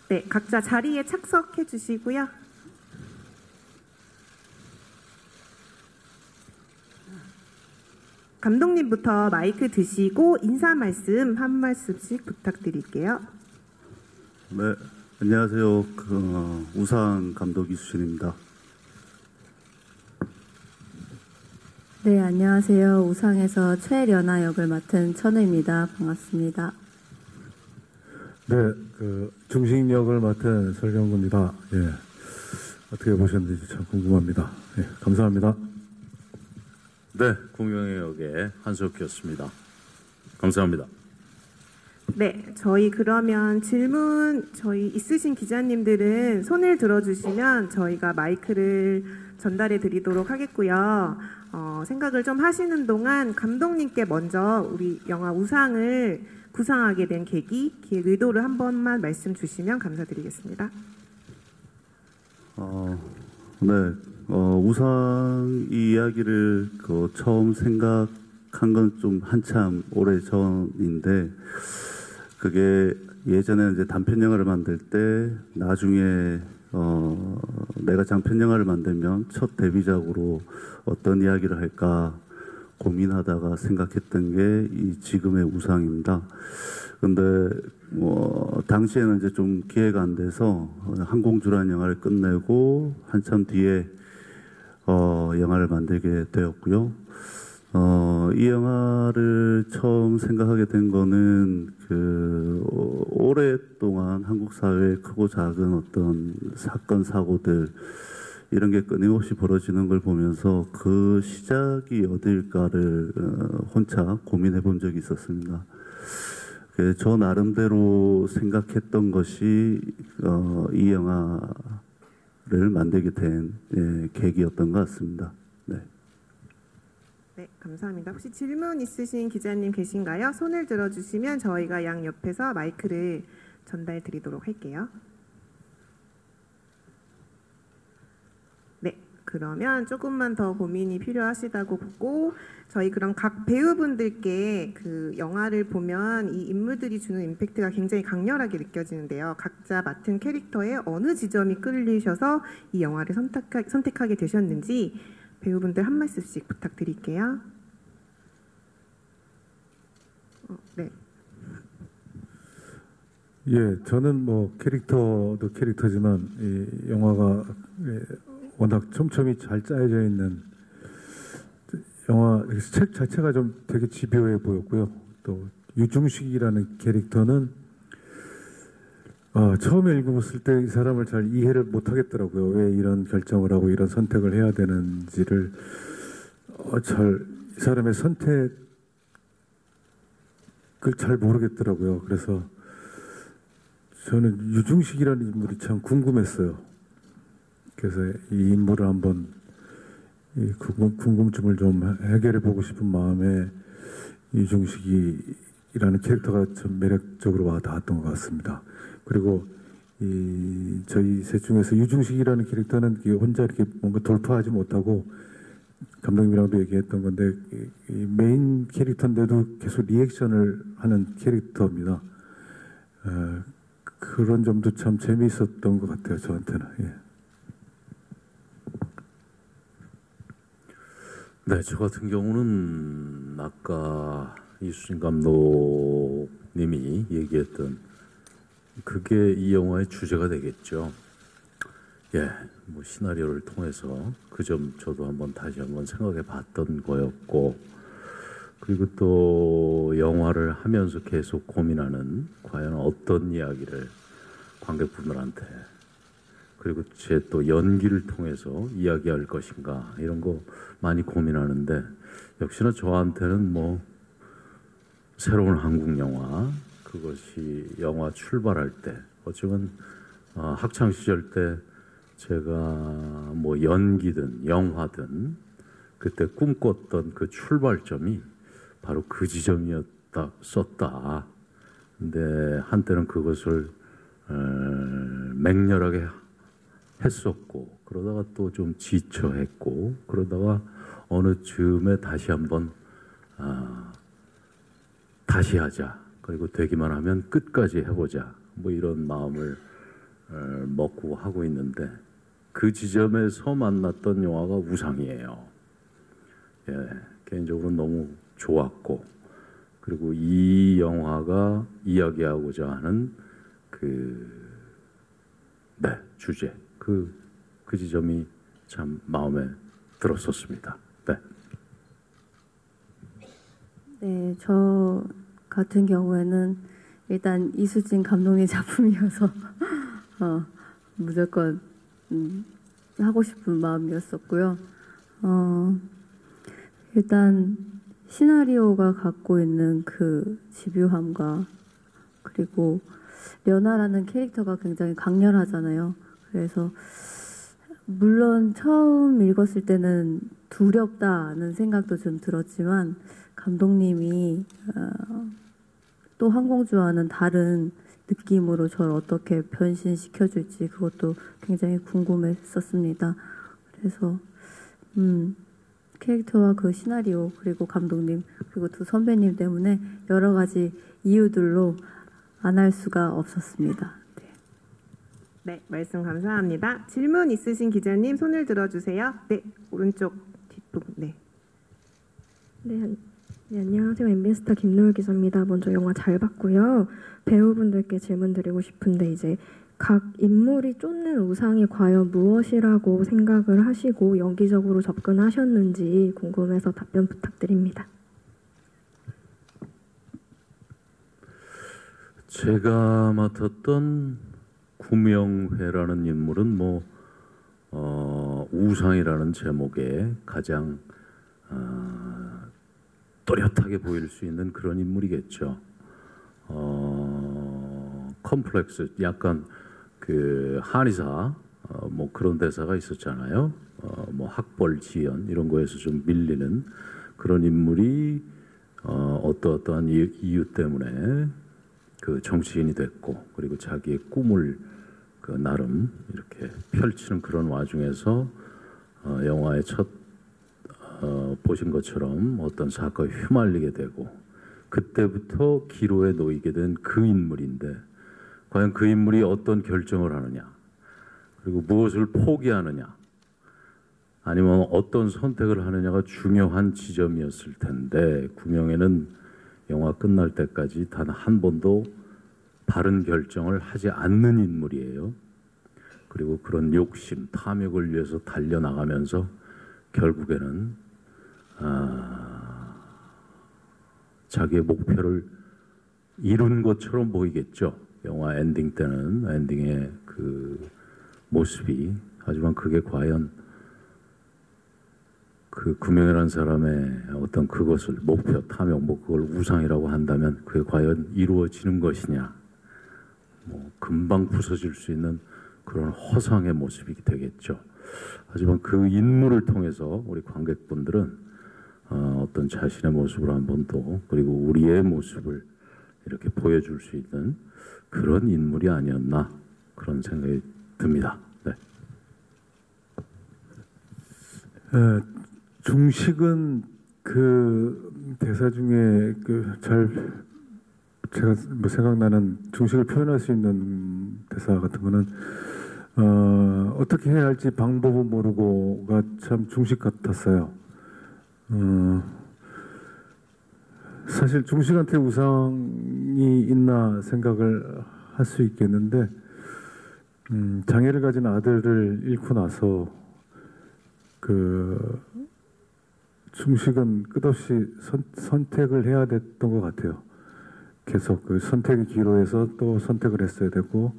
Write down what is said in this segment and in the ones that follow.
네, 각자 자리에 착석해 주시고요. 감독님부터 마이크 드시고 인사 말씀 한 말씀씩 부탁드릴게요. 네, 안녕하세요. 우상 감독 이수진입니다. 네, 안녕하세요. 우상에서 최련아 역을 맡은 천우입니다. 반갑습니다. 네, 중식 역을 맡은 설경구입니다. 예, 어떻게 보셨는지 참 궁금합니다. 예, 감사합니다. 네, 공영의 역의 한석규였습니다. 감사합니다. 네, 저희 그러면 질문 저희 있으신 기자님들은 손을 들어주시면 저희가 마이크를 전달해 드리도록 하겠고요. 생각을 좀 하시는 동안 감독님께 먼저 우리 영화 우상을 구상하게 된 계기, 기획 의도를 한 번만 말씀 주시면 감사드리겠습니다. 네, 우상 이 이야기를 처음 생각한 건 좀 한참 오래 전인데, 그게 예전에 이제 단편 영화를 만들 때 나중에 내가 장편 영화를 만들면 첫 데뷔작으로 어떤 이야기를 할까 고민하다가 생각했던 게 이 지금의 우상입니다. 근데 당시에는 이제 좀 기회가 안 돼서 항공주라는 영화를 끝내고 한참 뒤에 영화를 만들게 되었고요. 이 영화를 처음 생각하게 된 거는 오랫동안 한국 사회의 크고 작은 어떤 사건 사고들 이런 게 끊임없이 벌어지는 걸 보면서 그 시작이 어딜까를 혼자 고민해 본 적이 있었습니다. 저 나름대로 생각했던 것이 이 영화를 만들게 된 계기였던 것 같습니다. 네. 네, 감사합니다. 혹시 질문 있으신 기자님 계신가요? 손을 들어주시면 저희가 양 옆에서 마이크를 전달 드리도록 할게요. 네, 그러면 조금만 더 고민이 필요하시다고 보고 저희 그럼 각 배우분들께 그 영화를 보면 이 인물들이 주는 임팩트가 굉장히 강렬하게 느껴지는데요. 각자 맡은 캐릭터의 어느 지점이 끌리셔서 이 영화를 선택하게 되셨는지 배우분들 한 말씀씩 부탁드릴게요. 네. 예, 저는 뭐 캐릭터도 캐릭터지만 이 영화가 워낙 촘촘히 잘 짜여져 있는 영화, 책 자체가 좀 되게 집요해 보였고요. 또 유중식이라는 캐릭터는 처음에 읽어봤을 때 이 사람을 잘 이해를 못 하겠더라고요. 왜 이런 결정을 하고 이런 선택을 해야 되는지를 이 사람의 선택을 잘 모르겠더라고요. 그래서 저는 유중식이라는 인물이 참 궁금했어요. 그래서 이 인물을 한번 이 궁금증을 좀 해결해 보고 싶은 마음에 유중식이라는 캐릭터가 좀 매력적으로 와 닿았던 것 같습니다. 그리고 저희 셋 중에서 유중식이라는 캐릭터는 혼자 이렇게 뭔가 돌파하지 못하고 감독님이랑도 얘기했던 건데 이 메인 캐릭터인데도 계속 리액션을 하는 캐릭터입니다. 그런 점도 참 재미있었던 것 같아요, 저한테는. 예. 네, 저 같은 경우는 아까 이수진 감독님이 얘기했던 그게 이 영화의 주제가 되겠죠. 예, 뭐 시나리오를 통해서 그 점 저도 다시 한번 생각해 봤던 거였고, 그리고 또 영화를 하면서 계속 고민하는 과연 어떤 이야기를 관객분들한테, 그리고 제 또 연기를 통해서 이야기할 것인가, 이런 거 많이 고민하는데, 역시나 저한테는 뭐 새로운 한국 영화, 그것이 영화 출발할 때, 어쩌면 학창 시절 때 제가 뭐 연기든 영화든 그때 꿈꿨던 그 출발점이 바로 그 지점이었다. 근데 한때는 그것을 맹렬하게 했었고, 그러다가 또 좀 지쳐했고, 그러다가 어느 즈음에 다시 한번 다시 하자, 그리고 되기만 하면 끝까지 해보자, 뭐 이런 마음을 먹고 하고 있는데 그 지점에서 만났던 영화가 우상이에요. 예, 개인적으로 너무 좋았고 그리고 이 영화가 이야기하고자 하는 주제 그 지점이 참 마음에 들었었습니다. 네. 네, 저 같은 경우에는 일단 이수진 감독님 작품이어서 무조건 하고 싶은 마음이었었고요. 일단 시나리오가 갖고 있는 그 집요함과 그리고 려나라는 캐릭터가 굉장히 강렬하잖아요. 그래서 물론 처음 읽었을 때는 두렵다는 생각도 좀 들었지만 감독님이 또 항공주와는 다른 느낌으로 저를 어떻게 변신시켜줄지 그것도 굉장히 궁금했었습니다. 그래서 캐릭터와 그 시나리오 그리고 감독님 그리고 두 선배님 때문에 여러 가지 이유들로 안 할 수가 없었습니다. 네, 말씀 감사합니다. 질문 있으신 기자님 손을 들어주세요. 네, 오른쪽 뒷부분. 네. 네, 안녕하세요. MBS타 김노을 기자입니다. 먼저 영화 잘 봤고요. 배우분들께 질문 드리고 싶은데 이제 각 인물이 쫓는 우상이 과연 무엇이라고 생각을 하시고 연기적으로 접근하셨는지 궁금해서 답변 부탁드립니다. 제가 맡았던 구명회라는 인물은 우상이라는 제목에 가장 또렷하게 보일 수 있는 그런 인물이겠죠. 컴플렉스 약간 그 한의사 그런 대사가 있었잖아요. 학벌지연 이런 거에서 좀 밀리는 그런 인물이 어떠한 이유 때문에 그 정치인이 됐고 그리고 자기의 꿈을 그 나름 이렇게 펼치는 그런 와중에서 영화의 첫 보신 것처럼 어떤 사건에 휘말리게 되고 그때부터 기로에 놓이게 된 그 인물인데 과연 그 인물이 어떤 결정을 하느냐 그리고 무엇을 포기하느냐 아니면 어떤 선택을 하느냐가 중요한 지점이었을 텐데 구명에는 영화 끝날 때까지 단 한 번도 바른 결정을 하지 않는 인물이에요. 그리고 그런 욕심, 탐욕을 위해서 달려나가면서 결국에는 자기의 목표를 이룬 것처럼 보이겠죠. 영화 엔딩 때는 엔딩의 그 모습이 하지만 그게 과연 그 구명이라는 사람의 어떤 그것을 목표, 탐욕, 그걸 우상이라고 한다면 그게 과연 이루어지는 것이냐 금방 부서질 수 있는 그런 허상의 모습이 되겠죠. 하지만 그 인물을 통해서 우리 관객분들은 어떤 자신의 모습을 한 번 더 그리고 우리의 모습을 이렇게 보여줄 수 있는 그런 인물이 아니었나 그런 생각이 듭니다. 네. 중식은 그 대사 중에 제가 생각나는 중식을 표현할 수 있는 대사 같은 거는 어떻게 해야 할지 방법을 모르고가 참 중식 같았어요. 사실 중식한테 우상이 있나 생각을 할 수 있겠는데 장애를 가진 아들을 잃고 나서 그 중식은 끝없이 선택을 해야 됐던 것 같아요. 계속 그 선택의 기로에서 또 선택을 했어야 되고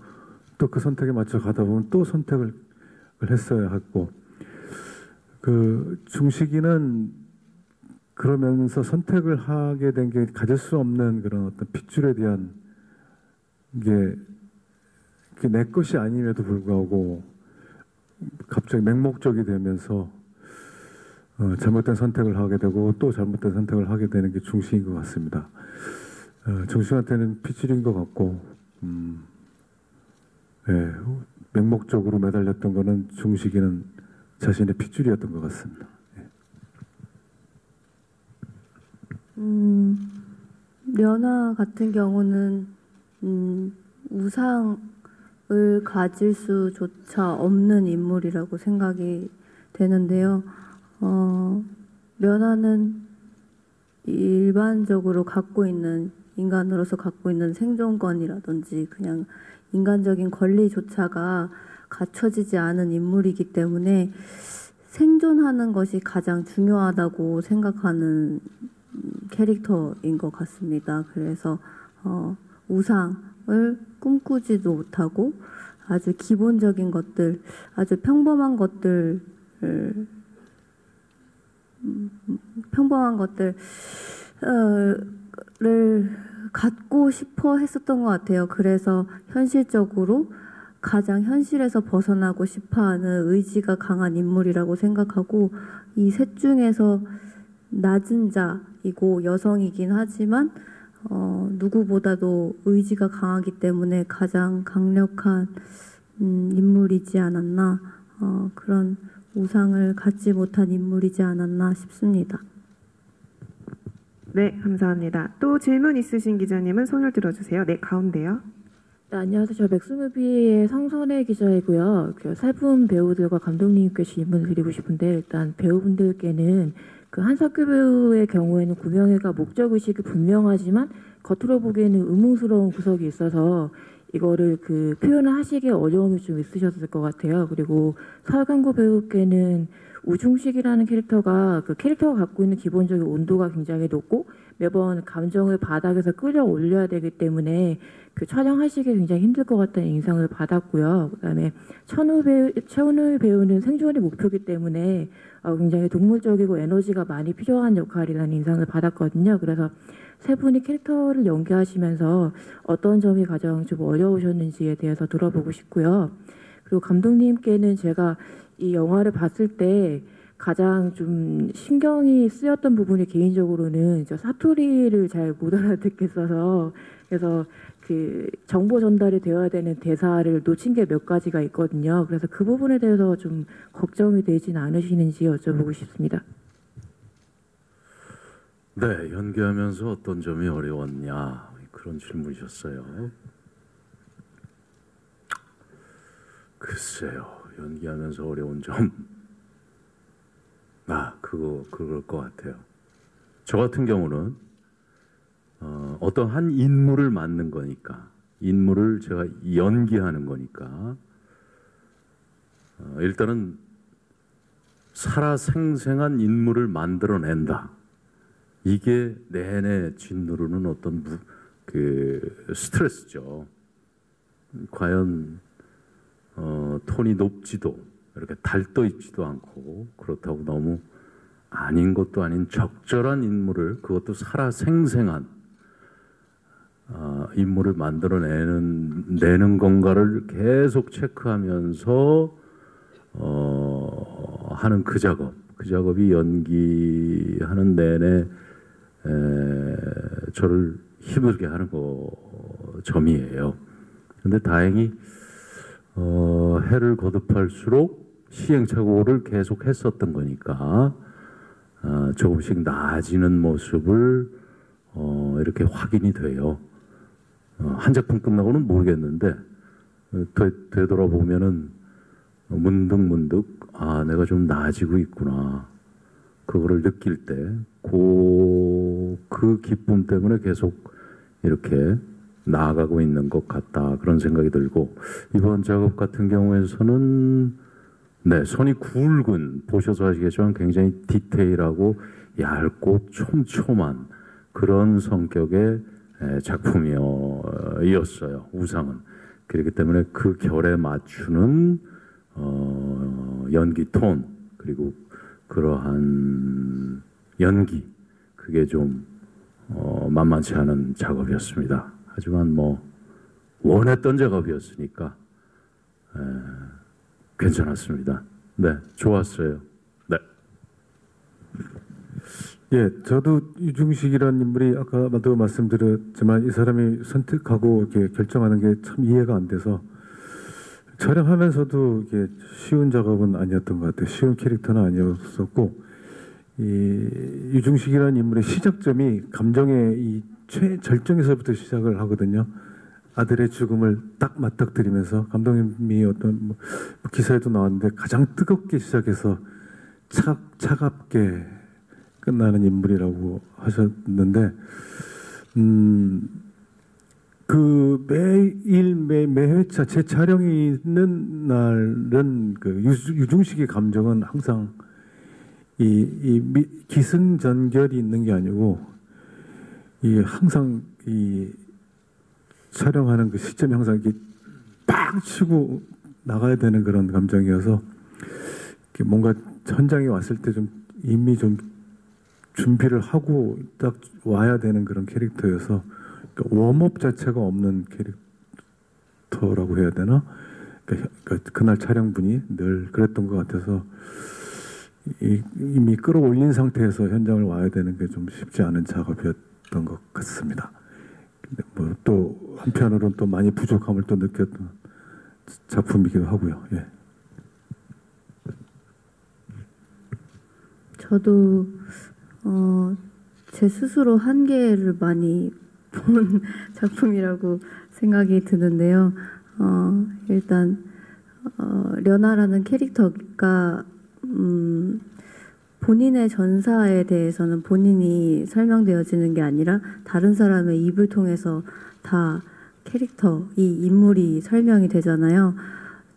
또 그 선택에 맞춰 가다 보면 또 선택을 했어야 하고 그 중식이는 그러면서 선택을 하게 된 게 가질 수 없는 그런 어떤 핏줄에 대한 게 내 것이 아님에도 불구하고 갑자기 맹목적이 되면서 잘못된 선택을 하게 되고 또 잘못된 선택을 하게 되는 게 중식인 것 같습니다. 정식한테는 핏줄인 것 같고 맹목적으로 매달렸던 거는 중식이는 자신의 핏줄이었던 것 같습니다. 려나 같은 경우는 우상을 가질 수조차 없는 인물이라고 생각이 되는데요. 면허는 일반적으로 인간으로서 갖고 있는 생존권이라든지 그냥 인간적인 권리조차가 갖춰지지 않은 인물이기 때문에 생존하는 것이 가장 중요하다고 생각하는 캐릭터인 것 같습니다. 그래서 우상을 꿈꾸지도 못하고 아주 기본적인 것들, 아주 평범한 것들을 갖고 싶어 했었던 것 같아요. 그래서 현실적으로 가장 현실에서 벗어나고 싶어하는 의지가 강한 인물이라고 생각하고 이 셋 중에서 낮은 자이고 여성이긴 하지만 누구보다도 의지가 강하기 때문에 가장 강력한 인물이지 않았나 그런 우상을 갖지 못한 인물이지 않았나 싶습니다. 네, 감사합니다. 또 질문 있으신 기자님은 손을 들어주세요. 네, 가운데요. 네, 안녕하세요. 저 맥스무비의 성선혜 기자이고요. 세 분 배우들과 감독님께 질문을 드리고 싶은데 일단 배우분들께는 그 한석규 배우의 경우에는 구명회가 목적의식이 분명하지만 겉으로 보기에는 의문스러운 구석이 있어서 이거를 그 표현을 하시기에 어려움이 좀 있으셨을 것 같아요. 그리고 설강구 배우께는 우중식이라는 캐릭터가 그 캐릭터가 갖고 있는 기본적인 온도가 굉장히 높고 매번 감정을 바닥에서 끌어올려야 되기 때문에 그 촬영하시기 굉장히 힘들 것 같다는 인상을 받았고요. 그다음에 최은우 배우는 생존이 목표이기 때문에 굉장히 동물적이고 에너지가 많이 필요한 역할이라는 인상을 받았거든요. 그래서 세 분이 캐릭터를 연기하시면서 어떤 점이 가장 좀 어려우셨는지에 대해서 들어보고 싶고요. 그리고 감독님께는 제가 이 영화를 봤을 때 가장 좀 신경이 쓰였던 부분이 개인적으로는 저 사투리를 잘 못 알아듣겠어서 그래서 그 정보 전달이 되어야 되는 대사를 놓친 게 몇 가지가 있거든요. 그래서 그 부분에 대해서 좀 걱정이 되진 않으시는지 여쭤보고 싶습니다. 네, 연기하면서 어떤 점이 어려웠냐 그런 질문이셨어요. 글쎄요, 연기하면서 어려운 점, 그럴 것 같아요. 저 같은 경우는 어떤 한 인물을 맡는 거니까, 인물을 제가 연기하는 거니까, 일단은 살아생생한 인물을 만들어낸다. 이게 내내 짓누르는 어떤 스트레스죠. 과연 톤이 높지도 이렇게 달떠 있지도 않고 그렇다고 너무 아닌 것도 아닌 적절한 인물을, 그것도 살아생생한 인물을 만들어내는 건가를 계속 체크하면서 하는 그 작업이 연기하는 내내 저를 힘들게 하는 점이에요. 근데 다행히 해를 거듭할수록 시행착오를 계속 했었던 거니까 조금씩 나아지는 모습을 이렇게 확인이 돼요. 한 작품 끝나고는 모르겠는데 되돌아보면은 문득 내가 좀 나아지고 있구나. 그거를 느낄 때 그 기쁨 때문에 계속 이렇게 나아가고 있는 것 같다, 그런 생각이 들고, 이번 작업 같은 경우에서는 손이 굵은, 보셔서 아시겠지만 굉장히 디테일하고 얇고 촘촘한 그런 성격의 작품이었어요. 우상은. 그렇기 때문에 그 결에 맞추는 연기 톤, 그리고 그러한 연기, 그게 좀 만만치 않은 작업이었습니다. 하지만 원했던 작업이었으니까 괜찮았습니다. 네, 좋았어요. 네. 예, 저도 유중식이라는 인물이 아까도 말씀드렸지만 이 사람이 선택하고 이렇게 결정하는 게 참 이해가 안 돼서 촬영하면서도 이게 쉬운 작업은 아니었던 것 같아요. 쉬운 캐릭터는 아니었었고, 이 유중식이라는 인물의 시작점이 감정의 이 최절정에서부터 시작을 하거든요. 아들의 죽음을 딱 맞닥뜨리면서 감독님이 어떤 뭐 기사에도 나왔는데 가장 뜨겁게 시작해서 차갑게 끝나는 인물이라고 하셨는데 그 매일 매 회차 제 촬영이 있는 날은 그 유중식의 감정은 항상 기승전결이 있는 게 아니고 항상 촬영하는 그 시점이 항상 이렇게 빵 치고 나가야 되는 그런 감정이어서 뭔가 현장에 왔을 때 좀 이미 좀 준비를 하고 딱 와야 되는 그런 캐릭터여서 웜업 자체가 없는 캐릭터라고 해야 되나? 그날 촬영분이 늘 그랬던 것 같아서 이미 끌어올린 상태에서 현장을 와야 되는 게 좀 쉽지 않은 작업이었던 것 같습니다. 근데 뭐 또 한편으로는 또 많이 부족함을 또 느꼈던 작품이기도 하고요. 예. 저도 제 스스로 한계를 많이 본 작품이라고 생각이 드는데요. 일단 려나라는 캐릭터가 본인의 전사에 대해서는 본인이 설명되어지는 게 아니라 다른 사람의 입을 통해서 다 캐릭터, 이 인물이 설명이 되잖아요.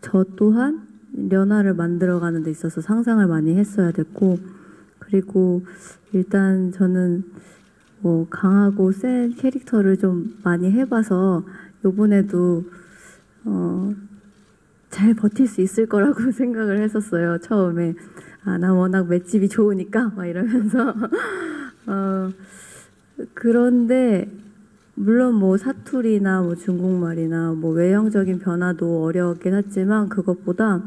저 또한 려나를 만들어가는 데 있어서 상상을 많이 했어야 됐고, 그리고 일단 저는 뭐 강하고 센 캐릭터를 좀 많이 해봐서 요번에도 잘 버틸 수 있을 거라고 생각을 했었어요. 처음에 나 워낙 맷집이 좋으니까 막 이러면서 그런데 물론 뭐 사투리나 뭐 중국말이나 뭐 외형적인 변화도 어려웠긴 했지만 그것보다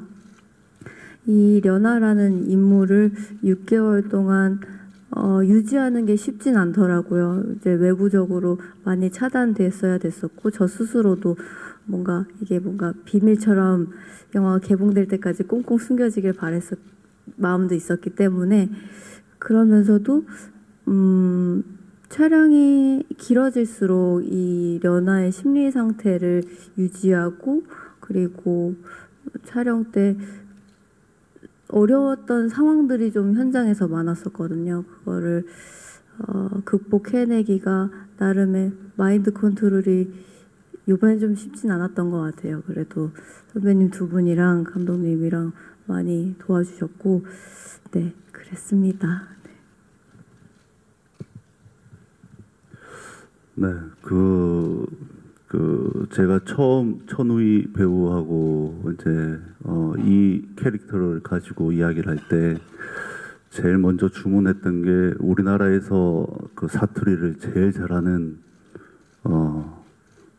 이 려나라는 인물을 6개월 동안 유지하는 게 쉽진 않더라고요. 이제 외부적으로 많이 차단됐어야 됐었고 저 스스로도 뭔가 이게 뭔가 비밀처럼 영화가 개봉될 때까지 꽁꽁 숨겨지길 바랬었 마음도 있었기 때문에 그러면서도 촬영이 길어질수록 이 려나의 심리 상태를 유지하고 그리고 촬영 때 어려웠던 상황들이 좀 현장에서 많았었거든요. 그거를 극복해내기가 나름의 마인드 컨트롤이 이번엔 좀 쉽진 않았던 것 같아요. 그래도 선배님 두 분이랑 감독님이랑 많이 도와주셨고 네 그랬습니다. 네, 제가 처음 천우희 배우하고 이제 이 캐릭터를 가지고 이야기를 할 때 제일 먼저 주문했던 게 우리나라에서 그 사투리를 제일 잘하는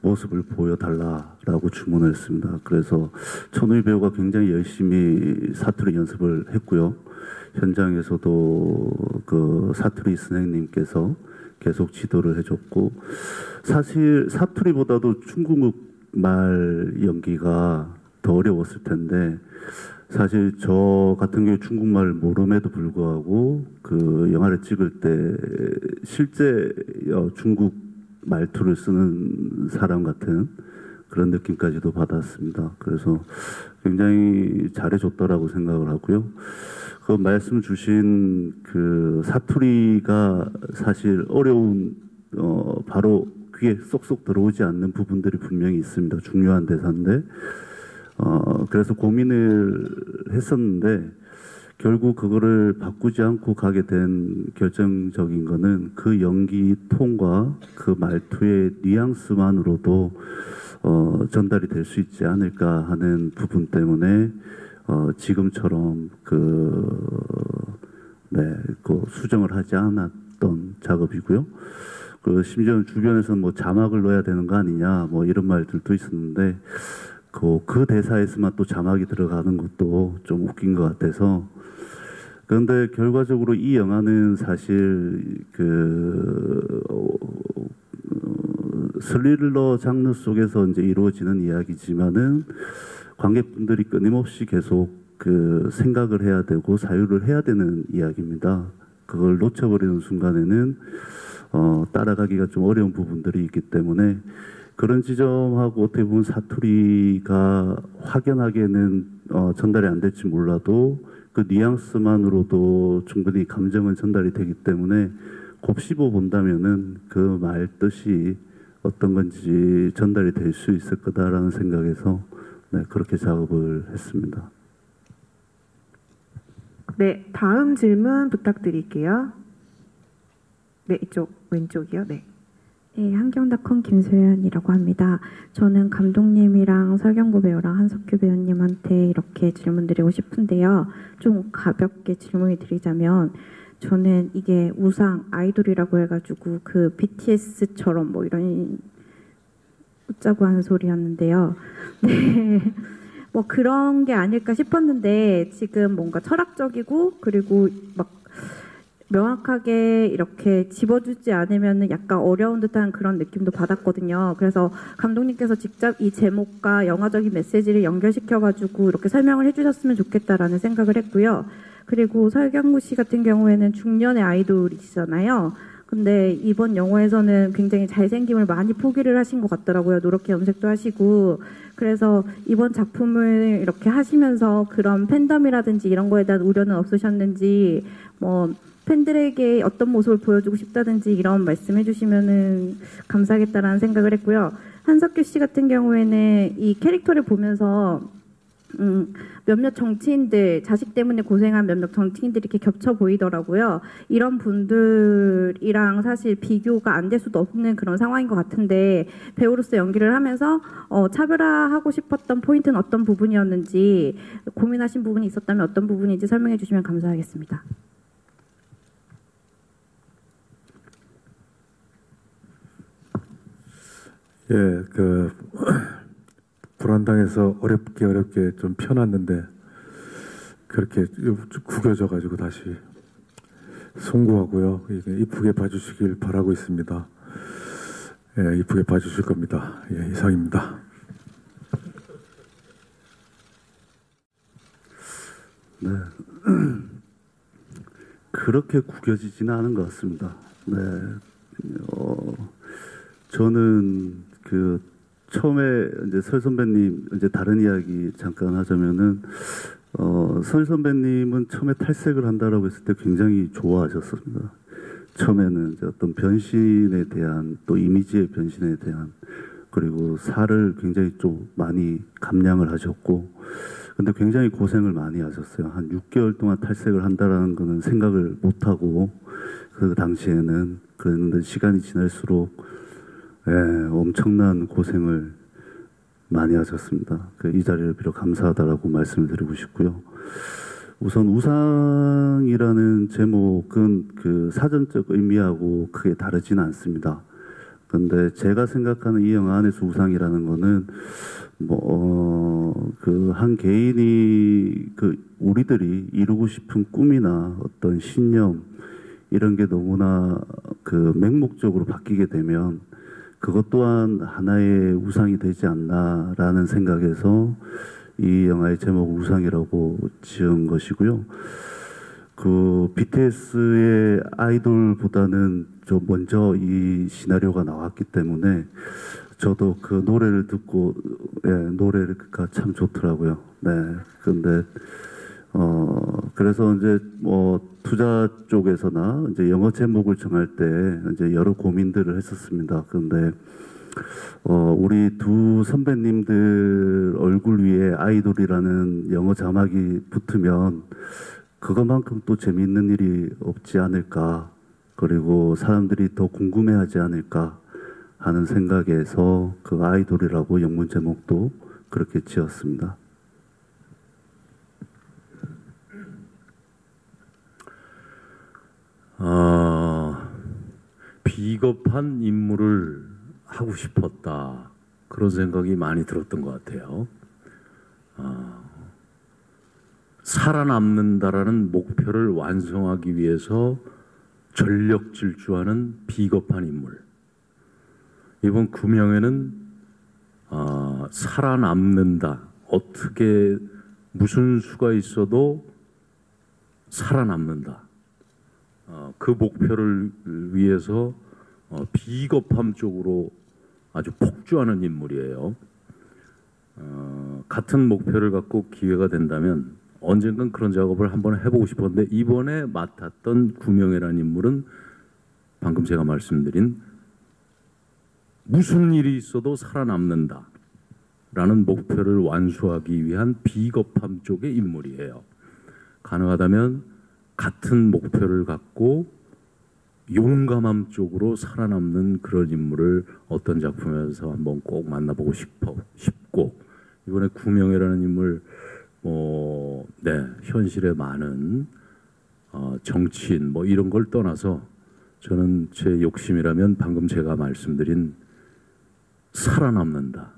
모습을 보여달라라고 주문을 했습니다. 그래서 천우희 배우가 굉장히 열심히 사투리 연습을 했고요. 현장에서도 그 사투리 선생님께서 계속 지도를 해줬고 사실 사투리보다도 중국말 연기가 더 어려웠을 텐데 사실 저 같은 경우 중국말을 모름에도 불구하고 그 영화를 찍을 때 실제 중국 말투를 쓰는 사람 같은 그런 느낌까지도 받았습니다. 그래서 굉장히 잘해줬다라고 생각을 하고요. 그 말씀 주신 그 사투리가 사실 어려운 바로 귀에 쏙쏙 들어오지 않는 부분들이 분명히 있습니다. 중요한 대사인데 그래서 고민을 했었는데 결국 그거를 바꾸지 않고 가게 된 결정적인 거는 그 연기 톤과 그 말투의 뉘앙스만으로도 전달이 될 수 있지 않을까 하는 부분 때문에 지금처럼 수정을 하지 않았던 작업이고요. 심지어 주변에서 뭐 자막을 넣어야 되는 거 아니냐 뭐 이런 말들도 있었는데 그 대사에서만 또 자막이 들어가는 것도 좀 웃긴 것 같아서 그런데 결과적으로 이 영화는 사실 스릴러 장르 속에서 이제 이루어지는 이야기지만은 관객분들이 끊임없이 계속 생각을 해야 되고 사유를 해야 되는 이야기입니다. 그걸 놓쳐버리는 순간에는 따라가기가 좀 어려운 부분들이 있기 때문에 그런 지점하고 어떻게 보면 사투리가 확연하게는 전달이 안 될지 몰라도 그 뉘앙스만으로도 충분히 감정은 전달이 되기 때문에 곱씹어 본다면은 그 말 뜻이 어떤 건지 전달이 될 수 있을 거다라는 생각에서 네, 그렇게 작업을 했습니다. 네, 다음 질문 부탁드릴게요. 네, 이쪽 왼쪽이요. 네. 네, 한경닷컴 김소연이라고 합니다. 저는 감독님이랑 설경구 배우랑 한석규 배우님한테 이렇게 질문드리고 싶은데요. 좀 가볍게 질문을 드리자면 저는 이게 우상 아이돌이라고 해가지고 그 BTS처럼 뭐 이런 웃자고 하는 소리였는데요. 네. 뭐 그런 게 아닐까 싶었는데 지금 뭔가 철학적이고 그리고 막 명확하게 이렇게 집어주지 않으면 약간 어려운 듯한 그런 느낌도 받았거든요. 그래서 감독님께서 직접 이 제목과 영화적인 메시지를 연결시켜가지고 이렇게 설명을 해주셨으면 좋겠다라는 생각을 했고요. 그리고 설경구 씨 같은 경우에는 중년의 아이돌이시잖아요. 근데 이번 영화에서는 굉장히 잘생김을 많이 포기를 하신 것 같더라고요. 노랗게 염색도 하시고. 그래서 이번 작품을 이렇게 하시면서 그런 팬덤이라든지 이런 거에 대한 우려는 없으셨는지, 뭐 팬들에게 어떤 모습을 보여주고 싶다든지 이런 말씀해 주시면은 감사하겠다라는 생각을 했고요. 한석규 씨 같은 경우에는 이 캐릭터를 보면서 몇몇 정치인들, 자식 때문에 고생한 몇몇 정치인들이 이렇게 겹쳐 보이더라고요. 이런 분들이랑 사실 비교가 안 될 수도 없는 그런 상황인 것 같은데 배우로서 연기를 하면서 차별화하고 싶었던 포인트는 어떤 부분이었는지, 고민하신 부분이 있었다면 어떤 부분인지 설명해 주시면 감사하겠습니다. 예, 불안당해서 어렵게 좀 펴놨는데 그렇게 구겨져 가지고 다시 송구하고요. 이쁘게 봐주시길 바라고 있습니다. 예, 이쁘게 봐주실 겁니다. 예, 이상입니다. 네, 그렇게 구겨지지는 않은 것 같습니다. 네, 저는 처음에 이제 설 선배님 이제 다른 이야기 잠깐 하자면은 설 선배님은 처음에 탈색을 한다라고 했을 때 굉장히 좋아하셨습니다. 처음에는 이제 어떤 변신에 대한 또 이미지의 변신에 대한 그리고 살을 굉장히 좀 많이 감량을 하셨고 근데 굉장히 고생을 많이 하셨어요. 한 6개월 동안 탈색을 한다라는 거는 생각을 못 하고 그 당시에는 그랬는데 시간이 지날수록 예, 엄청난 고생을 많이 하셨습니다. 이 자리를 빌어 감사하다라고 말씀을 드리고 싶고요. 우선 우상이라는 제목은 그 사전적 의미하고 크게 다르지는 않습니다. 근데 제가 생각하는 이 영화 안에서 우상이라는 거는 한 개인이 우리들이 이루고 싶은 꿈이나 어떤 신념 이런 게 너무나 맹목적으로 바뀌게 되면 그것 또한 하나의 우상이 되지 않나라는 생각에서 이 영화의 제목을 우상이라고 지은 것이고요. BTS의 아이돌보다는 좀 먼저 이 시나리오가 나왔기 때문에 저도 그 노래를 듣고 노래가 참 좋더라고요. 네. 근데 그래서 이제 투자 쪽에서나 이제 영어 제목을 정할 때 이제 여러 고민들을 했었습니다. 그런데 우리 두 선배님들 얼굴 위에 아이돌이라는 영어 자막이 붙으면 그것만큼 또 재미있는 일이 없지 않을까, 그리고 사람들이 더 궁금해하지 않을까 하는 생각에서 그 아이돌이라고 영문 제목도 그렇게 지었습니다. 비겁한 임무를 하고 싶었다. 그런 생각이 많이 들었던 것 같아요. 살아남는다라는 목표를 완성하기 위해서 전력 질주하는 비겁한 인물. 이번 구명에는 살아남는다. 어떻게 무슨 수가 있어도 살아남는다. 그 목표를 위해서 비겁함 쪽으로 아주 폭주하는 인물이에요. 같은 목표를 갖고 기회가 된다면 언젠간 그런 작업을 한번 해보고 싶었는데 이번에 맡았던 구명이라는 인물은 방금 제가 말씀드린 무슨 일이 있어도 살아남는다 라는 목표를 완수하기 위한 비겁함 쪽의 인물이에요. 가능하다면 같은 목표를 갖고 용감함 쪽으로 살아남는 그런 인물을 어떤 작품에서 한번 꼭 만나보고 싶고 이번에 구명이라는 인물 현실에 많은 정치인 이런 걸 떠나서 저는 제 욕심이라면 방금 제가 말씀드린 살아남는다.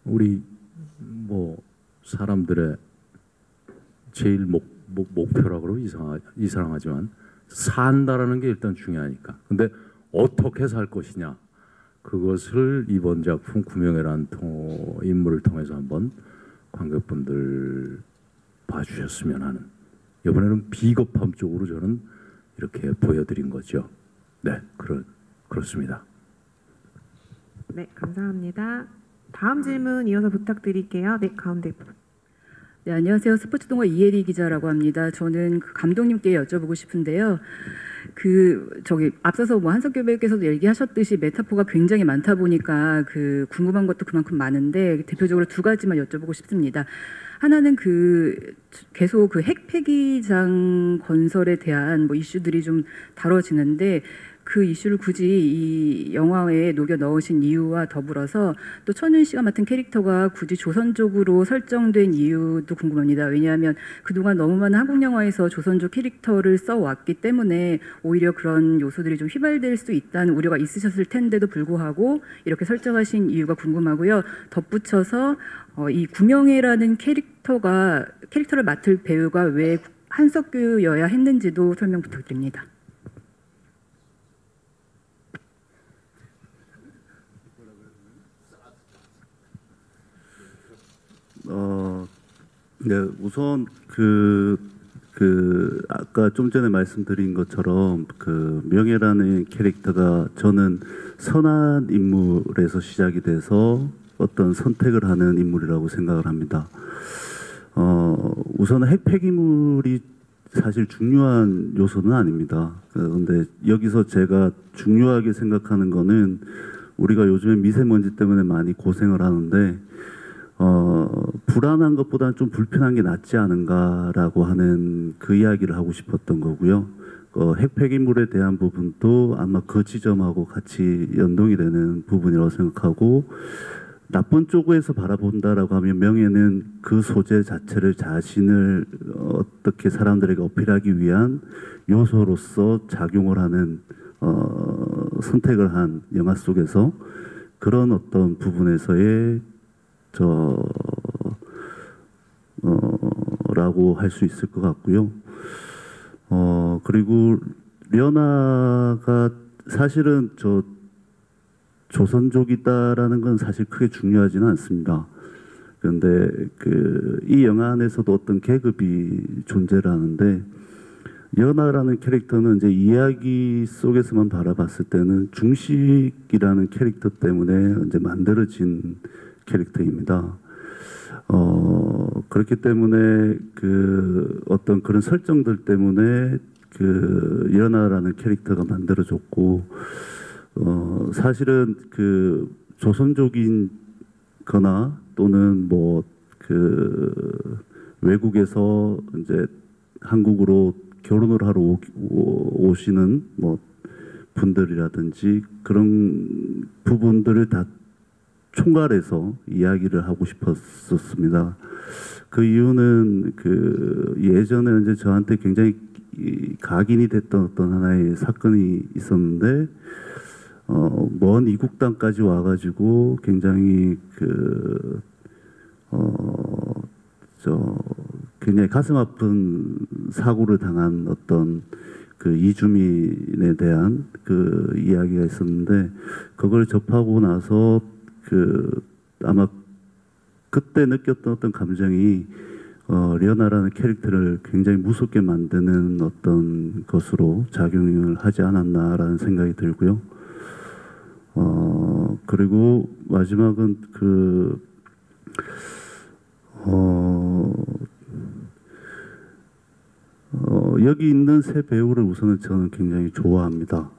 우리 사람들의 제일 목표라고 이상하지만 산다라는 게 일단 중요하니까. 근데 어떻게 살 것이냐 그것을 이번 작품 구명이라는 인물을 통해서 한번 관객분들 봐주셨으면 하는. 이번에는 비겁함 쪽으로 저는 이렇게 보여드린 거죠. 네, 그렇습니다. 네, 감사합니다. 다음 질문 이어서 부탁드릴게요. 네, 가운데. 네, 안녕하세요. 스포츠동화 이혜리 기자라고 합니다. 저는 그 감독님께 여쭤보고 싶은데요. 앞서서 한석규 배우께서도 얘기하셨듯이 메타포가 굉장히 많다 보니까 궁금한 것도 그만큼 많은데 대표적으로 두 가지만 여쭤보고 싶습니다. 하나는 계속 핵폐기장 건설에 대한 이슈들이 좀 다뤄지는데 그 이슈를 굳이 이 영화에 녹여 넣으신 이유와 더불어서 또 천윤 씨가 맡은 캐릭터가 굳이 조선족으로 설정된 이유도 궁금합니다. 왜냐하면 그동안 너무 많은 한국 영화에서 조선족 캐릭터를 써왔기 때문에 오히려 그런 요소들이 좀 휘발될 수 있다는 우려가 있으셨을 텐데도 불구하고 이렇게 설정하신 이유가 궁금하고요. 덧붙여서 이 구명애라는 캐릭터를 맡을 배우가 왜 한석규여야 했는지도 설명 부탁드립니다. 네, 우선 아까 좀 전에 말씀드린 것처럼 명예라는 캐릭터가 저는 선한 인물에서 시작이 돼서 어떤 선택을 하는 인물이라고 생각을 합니다. 우선 핵폐기물이 사실 중요한 요소는 아닙니다. 그런데 여기서 제가 중요하게 생각하는 거는 우리가 요즘에 미세먼지 때문에 많이 고생을 하는데 불안한 것보다는 좀 불편한 게 낫지 않은가라고 하는 그 이야기를 하고 싶었던 거고요. 핵폐기물에 대한 부분도 아마 그 지점하고 같이 연동이 되는 부분이라고 생각하고 나쁜 쪽에서 바라본다라고 하면 명예는 그 소재 자체를 자신을 어떻게 사람들에게 어필하기 위한 요소로서 작용을 하는 선택을 한 영화 속에서 그런 어떤 부분에서의 라고 할 수 있을 것 같고요. 그리고 려나가 사실은 조선족이다라는 건 사실 크게 중요하지는 않습니다. 그런데 이 영화 안에서도 어떤 계급이 존재를 하는데 려나라는 캐릭터는 이제 이야기 속에서만 바라봤을 때는 중식이라는 캐릭터 때문에 이제 만들어진 캐릭터입니다. 그렇기 때문에 어떤 그런 설정들 때문에 일어나라는 캐릭터가 만들어졌고 사실은 조선족인 거나 또는 외국에서 이제 한국으로 결혼을 하러 오시는 분들이라든지 그런 부분들을 다 총괄해서 이야기를 하고 싶었었습니다. 그 이유는 예전에 이제 저한테 굉장히 각인이 됐던 어떤 하나의 사건이 있었는데 먼 이국 땅까지 와가지고 굉장히 굉장히 가슴 아픈 사고를 당한 어떤 이주민에 대한 이야기가 있었는데 그걸 접하고 나서 아마 그때 느꼈던 어떤 감정이 려나라는 캐릭터를 굉장히 무섭게 만드는 어떤 것으로 작용을 하지 않았나라는 생각이 들고요. 그리고 마지막은 여기 있는 세 배우를 우선은 저는 굉장히 좋아합니다.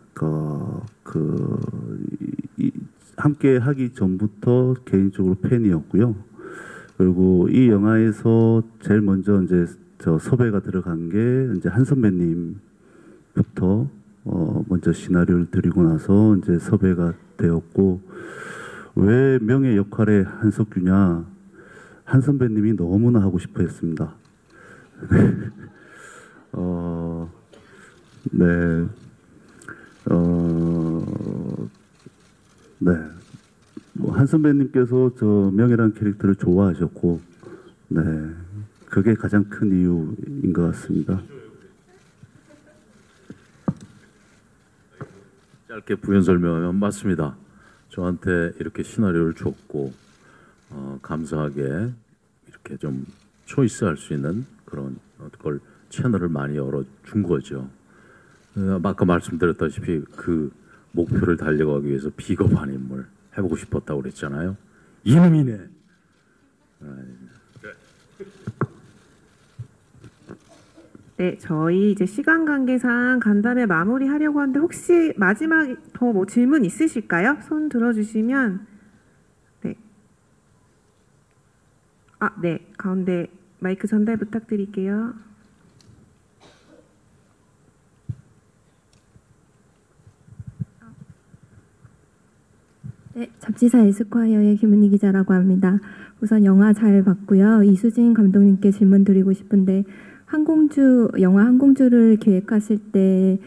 함께 하기 전부터 개인적으로 팬이었고요. 그리고 이 영화에서 제일 먼저 이제 섭외가 들어간 게 이제 한 선배님부터 먼저 시나리오를 드리고 나서 이제 섭외가 되었고, 왜 명예 역할의 한석규냐, 한 선배님이 너무나 하고 싶어 했습니다. 네. 네. 한 선배님께서 저 명예라는 캐릭터를 좋아하셨고, 네. 그게 가장 큰 이유인 것 같습니다. 짧게 부연 설명하면 맞습니다. 저한테 이렇게 시나리오를 줬고 감사하게 이렇게 좀 초이스할 수 있는 그런 걸 채널을 많이 열어준 거죠. 아까 말씀드렸다시피 그 목표를 달려가기 위해서 비겁한 인물 해보고 싶었다고 그랬잖아요. 이놈이네. 네, 저희 이제 시간 관계상 간담회 마무리하려고 하는데 혹시 마지막 더 뭐 질문 있으실까요? 손 들어주시면. 네. 네. 가운데 마이크 전달 부탁드릴게요. 네, 잡지사 에스콰이어의 김은희 기자라고 합니다. 우선 영화 잘 봤고요. 이수진 감독님께 질문 드리고 싶은데 영화 항공주를 기획하실 때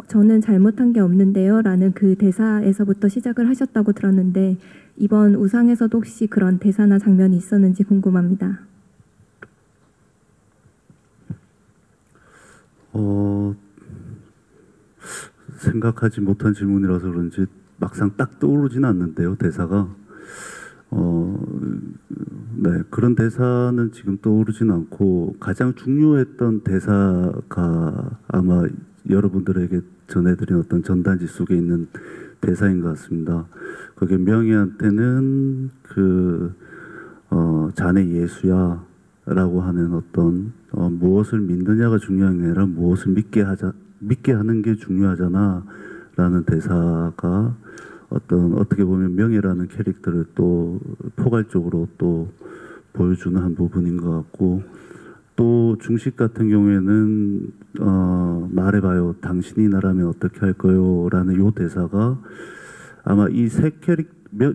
저는 잘못한 게 없는데요 라는 그 대사에서부터 시작을 하셨다고 들었는데 이번 우상에서도 혹시 그런 대사나 장면이 있었는지 궁금합니다. 생각하지 못한 질문이라서 그런지 막상 딱 떠오르지는 않는데요, 대사가. 네, 그런 대사는 지금 떠오르진 않고 가장 중요했던 대사가 아마 여러분들에게 전해드린 어떤 전단지 속에 있는 대사인 것 같습니다. 그게 명희한테는 자네 예수야 라고 하는 어떤 무엇을 믿느냐가 중요한 게 아니라 무엇을 믿게 하는 게 중요하잖아 라는 대사가 어떻게 보면 명예라는 캐릭터를 또 포괄적으로 또 보여주는 한 부분인 것 같고, 또 중식 같은 경우에는 말해봐요 당신이 나라면 어떻게 할 거요 라는 요 대사가 아마 이 세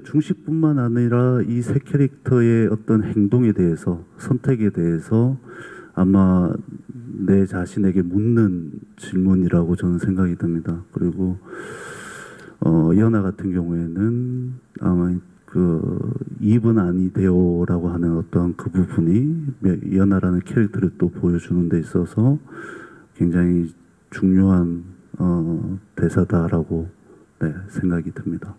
중식뿐만 아니라 이 세 캐릭터의 어떤 행동에 대해서 선택에 대해서 아마 내 자신에게 묻는 질문이라고 저는 생각이 듭니다. 그리고 연하 같은 경우에는 아마 입은 아니되오라고 하는 어떤 그 부분이 연하라는 캐릭터를 또 보여주는 데 있어서 굉장히 중요한 대사다라고 생각이 듭니다.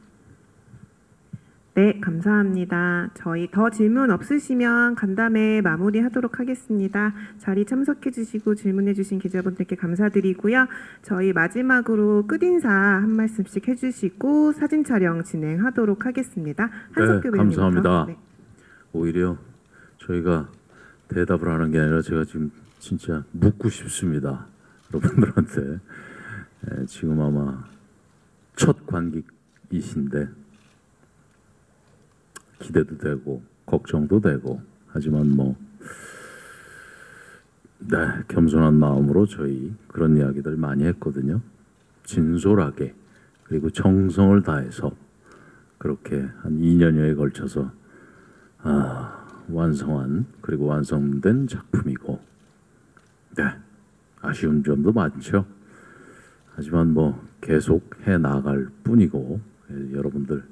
네, 감사합니다. 저희 더 질문 없으시면 간담회 마무리하도록 하겠습니다. 자리 참석해 주시고 질문해 주신 기자분들께 감사드리고요. 저희 마지막으로 끝인사 한 말씀씩 해주시고 사진 촬영 진행하도록 하겠습니다. 한석규 네, 감사합니다. 네. 오히려 저희가 대답을 하는 게 아니라 제가 지금 진짜 묻고 싶습니다. 여러분들한테. 지금 아마 첫 관객이신데 기대도 되고 걱정도 되고 하지만 겸손한 마음으로 저희 그런 이야기들 많이 했거든요. 진솔하게 그리고 정성을 다해서 그렇게 한 2년여에 걸쳐서 완성한 그리고 완성된 작품이고, 아쉬운 점도 많죠. 하지만 계속 해 나갈 뿐이고, 여러분들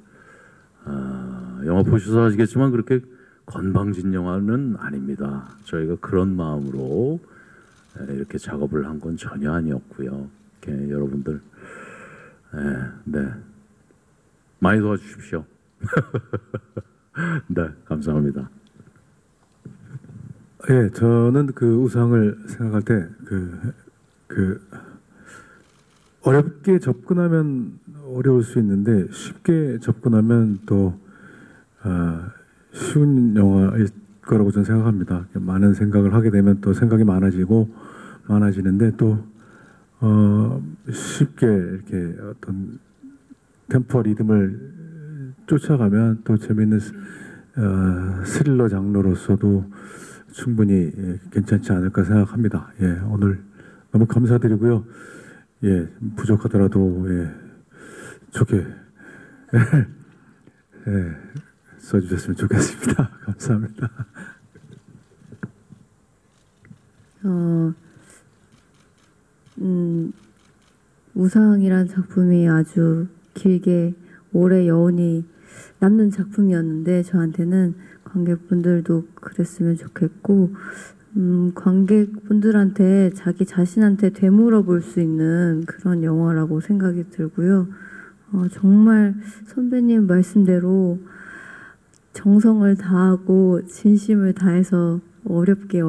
영화 보셔서 아시겠지만 그렇게 건방진 영화는 아닙니다. 저희가 그런 마음으로 이렇게 작업을 한 건 전혀 아니었고요. 여러분들 많이 도와주십시오. 네, 감사합니다. 예, 저는 그 우상을 생각할 때 어렵게 접근하면 어려울 수 있는데 쉽게 접근하면 또 쉬운 영화일 거라고 저는 생각합니다. 많은 생각을 하게 되면 또 생각이 많아지는데 또 쉽게 이렇게 어떤 템포 리듬을 쫓아가면 또 재미있는 스릴러 장르로서도 충분히 괜찮지 않을까 생각합니다. 예, 오늘 너무 감사드리고요. 예, 부족하더라도 좋게 써주셨으면 좋겠습니다. 감사합니다. 우상이란 작품이 아주 길게 오래 여운이 남는 작품이었는데 저한테는 관객분들도 그랬으면 좋겠고 관객분들한테 자기 자신한테 되물어 볼 수 있는 그런 영화라고 생각이 들고요. 정말 선배님 말씀대로 정성을 다하고 진심을 다해서 어렵게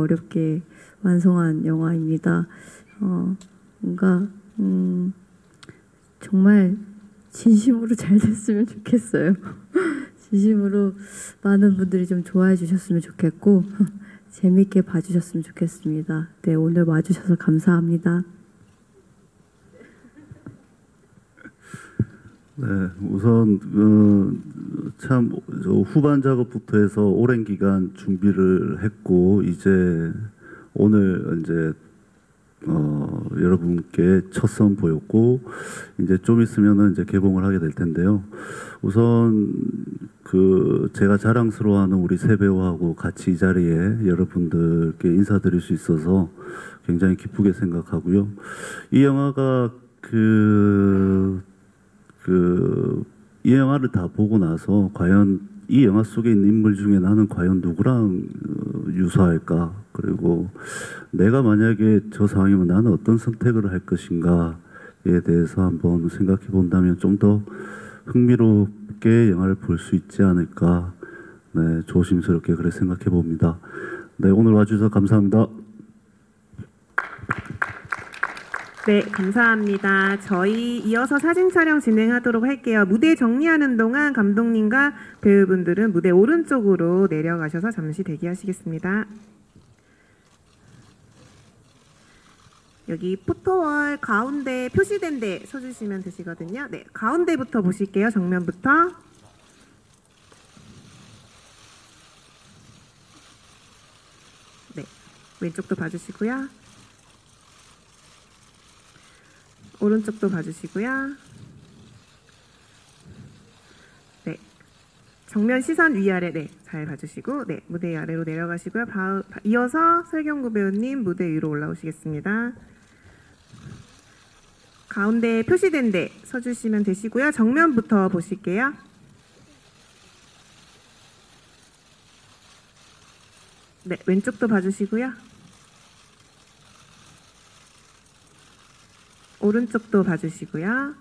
완성한 영화입니다. 뭔가 정말 진심으로 잘 됐으면 좋겠어요. 진심으로 많은 분들이 좀 좋아해 주셨으면 좋겠고 재밌게 봐주셨으면 좋겠습니다. 네, 오늘 와주셔서 감사합니다. 네, 우선 참 후반 작업부터 해서 오랜 기간 준비를 했고 이제 오늘 이제 여러분께 첫 선 보였고 이제 좀 있으면은 이제 개봉을 하게 될 텐데요. 우선 제가 자랑스러워하는 우리 세 배우하고 같이 이 자리에 여러분들께 인사드릴 수 있어서 굉장히 기쁘게 생각하고요. 이 영화가 이 영화를 다 보고 나서 과연 이 영화 속에 있는 인물 중에 나는 과연 누구랑 유사할까? 그리고 내가 만약에 저 상황이면 나는 어떤 선택을 할 것인가에 대해서 한번 생각해 본다면 좀 더 흥미롭게 영화를 볼 수 있지 않을까? 네, 조심스럽게 그렇게 생각해 봅니다. 네, 오늘 와주셔서 감사합니다. 네, 감사합니다. 저희 이어서 사진 촬영 진행하도록 할게요. 무대 정리하는 동안 감독님과 배우분들은 무대 오른쪽으로 내려가셔서 잠시 대기하시겠습니다. 여기 포토월 가운데 표시된 데 서주시면 되시거든요. 네, 가운데부터 보실게요. 정면부터. 네, 왼쪽도 봐주시고요. 오른쪽도 봐주시고요. 네, 정면 시선 위아래 네, 잘 봐주시고 네, 무대 아래로 내려가시고요. 이어서 설경구 배우님 무대 위로 올라오시겠습니다. 가운데 표시된 데 서주시면 되시고요. 정면부터 보실게요. 네, 왼쪽도 봐주시고요. 오른쪽도 봐주시고요.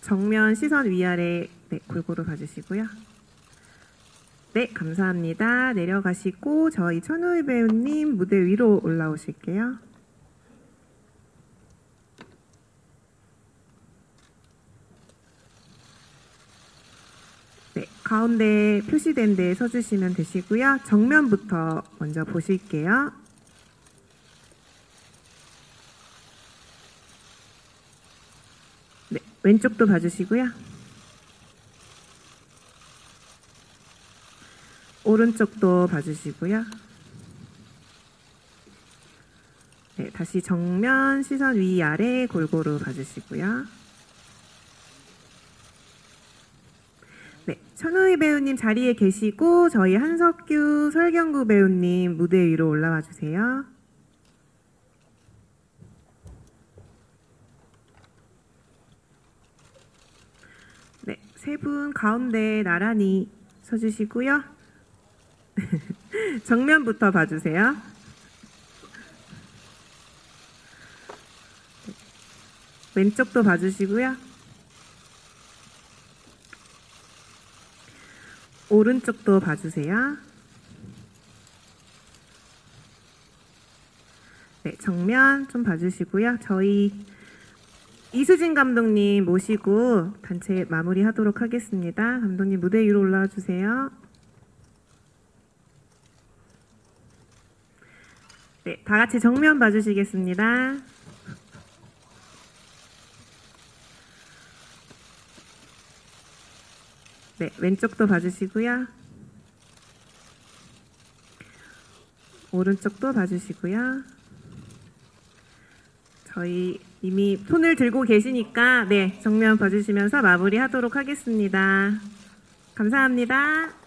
정면 시선 위아래 네, 골고루 봐주시고요. 네, 감사합니다. 내려가시고 저희 천우희 배우님 무대 위로 올라오실게요. 네, 가운데 표시된 데 서주시면 되시고요. 정면부터 먼저 보실게요. 네, 왼쪽도 봐주시고요. 오른쪽도 봐주시고요. 네, 다시 정면 시선 위아래 골고루 봐주시고요. 네, 천우희 배우님 자리에 계시고 저희 한석규, 설경구 배우님 무대 위로 올라와 주세요. 네, 세 분 가운데 나란히 서주시고요. 정면부터 봐주세요. 네, 왼쪽도 봐주시고요. 오른쪽도 봐주세요. 네, 정면 좀 봐주시고요. 저희 이수진 감독님 모시고 단체 마무리하도록 하겠습니다. 감독님 무대 위로 올라와 주세요. 네, 다 같이 정면 봐주시겠습니다. 네, 왼쪽도 봐주시고요. 오른쪽도 봐주시고요. 저희 이미 손을 들고 계시니까 네, 정면 봐주시면서 마무리하도록 하겠습니다. 감사합니다.